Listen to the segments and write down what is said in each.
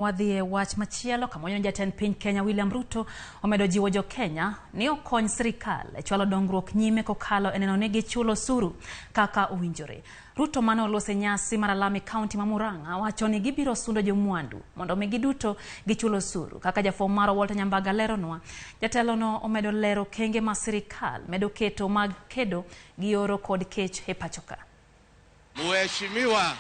Wadhie wach machielo kamonyo jatend piny Kenya William Ruto omedo jiwo jo Kenya ni okony sirikal e chwalo dongruok nyime kokalo eneno ni gichulo osuru kaka owinjore. Ruto mane olose nyasi mar Alami County ma Murang'a wacho ni gibiro sundo jomwandu mondo mi giduto gichulo osuru. Kaka jafwambo mar Walter Nyambaga leronwa, jatelo no omedo lero kenge ma sirikal medo keto mag kedo gi oro kod kech e pachoka. Mheshimiwa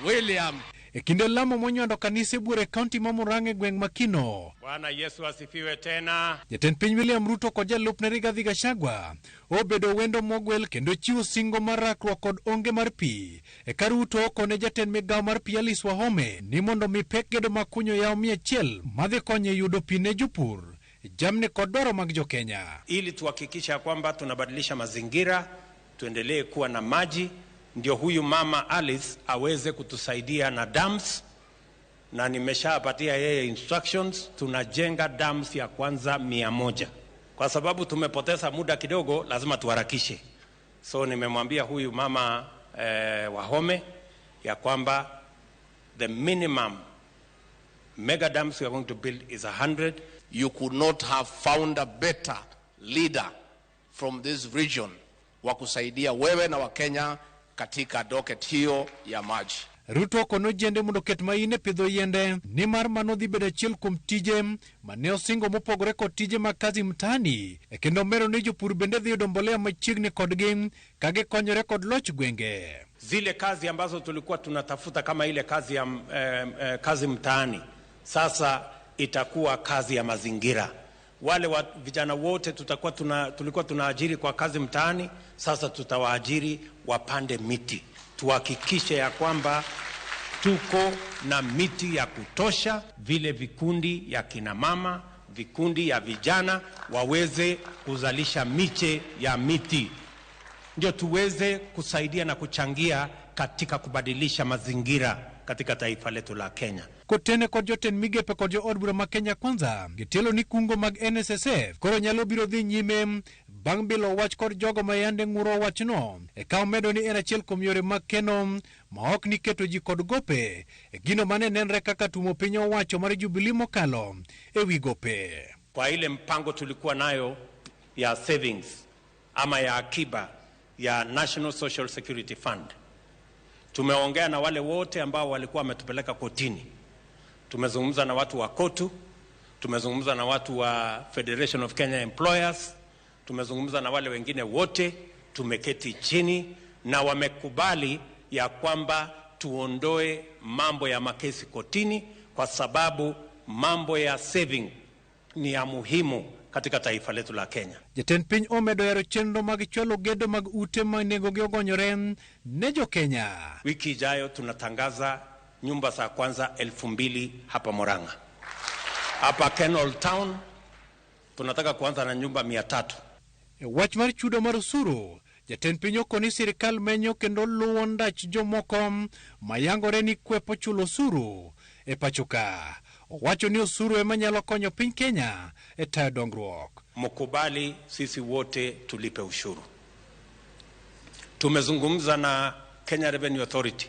William kinde lamo monywando kanise bure county ma Murang'a gweng Makino. Bwana Yesu asifiwe tena. Jatend piny William Ruto kod jalupne Rigathi Gachagua obedo wendo mogwel kendo chiwo singo mar rakruok kod onge mar pi. Eka Ruto okone jatend migawo mar pi Alice Wahome ni mondo mi pek gedo makunyo yao 100 madhi konye yudo pi ne jopur, jamni kod dwaro mag jo Kenya. Ili tuhakikisha kwamba tunabadilisha mazingira, tuendelee kuwa na maji, ndio huyu mama Alice aweze kutusaidia na dams, na nimeshapatia yeye instructions. Tunajenga dams ya kwanza 100. Kwa sababu tumepoteza muda kidogo, lazima tuharakishe. So nimemwambia huyu mama Wahome ya kwamba the minimum mega dams we are going to build is 100. You could not have found a better leader from this region wa kusaidia wewe na Wakenya katika docket hiyo ya maji. Ruto kono jende mondo ket maine pidho yende ni mar mano dhi bedo achiel kuom tije mane osingo mopogore kod tije mag kazi mtani kendo mero ni jopur bende dhi yudo mbolea machiegni kodgi ka gikonyore kod loch gwenge. Zile kazi ambazo tulikuwa tunatafuta kama ile kazi ya kazi mtaani, sasa itakuwa kazi ya mazingira. Wale vijana wote tulikuwa tunaajiri kwa kazi mtaani, sasa tutawaajiri wapande miti. Tuhakikishe ya kwamba tuko na miti ya kutosha, vile vikundi ya kina mama, vikundi ya vijana waweze kuzalisha miche ya miti, ndio tuweze kusaidia na kuchangia katika kubadilisha mazingira katika taifa letu la Kenya. Kotene kod jotend migepe kod jo od bura ma Kenya Kwanza gitelo ni kungo mag NSSF koro nyalo biro dhi nyime bang' bilo wach kod jogo ma yande ng'uro wachno. Eka omedo ni en achiel kuom yore mag keno ma ok ni keto ji kod gope gino mane nenre kaka tumo piny owacho mar Jubilee mokalo wi gope. Kwa ile mpango tulikuwa nayo ya savings ama ya akiba ya National Social Security Fund, tumeongea na wale wote ambao walikuwa wametupeleka kotini. Tumezungumza na watu wa KOTU, tumezungumza na watu wa Federation of Kenya Employers, tumezungumza na wale wengine wote. Tumeketi chini na wamekubali ya kwamba tuondoe mambo ya makesi kotini, kwa sababu mambo ya saving ni ya muhimu katika taifa letu la Kenya. Jatend piny omedo yaro chenro mag chwalo gedo mag ute ma nengogi ogonyore ne jo Kenya. Wiki ijayo tunatangaza nyumba za kwanza 2,000 hapa Murang'a. Hapa Kenol Town tunataka kuanza na nyumba 300. Wach mar chudo mar usuru, jatend piny okoni sirikal menyo kendo luwo ndach jomoko mayangore ni kwepo chulo usuru e pachoka. Wacho ni usuru ema nyalo konyo piny Kenya e tayo dongruok. Mkubali sisi wote tulipe ushuru. Tumezungumza na Kenya Revenue Authority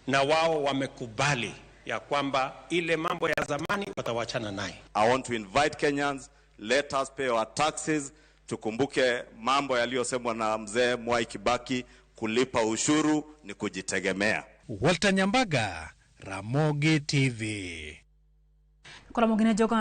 na wao wamekubali ya kwamba ile mambo ya zamani watawachana naye. I want to invite Kenyans, let us pay our taxes. Tukumbuke mambo yaliyosemwa na mzee Mwai Kibaki, kulipa ushuru ni kujitegemea. Walter Nyambaga, Ramogi TV. Ramogi ne jogo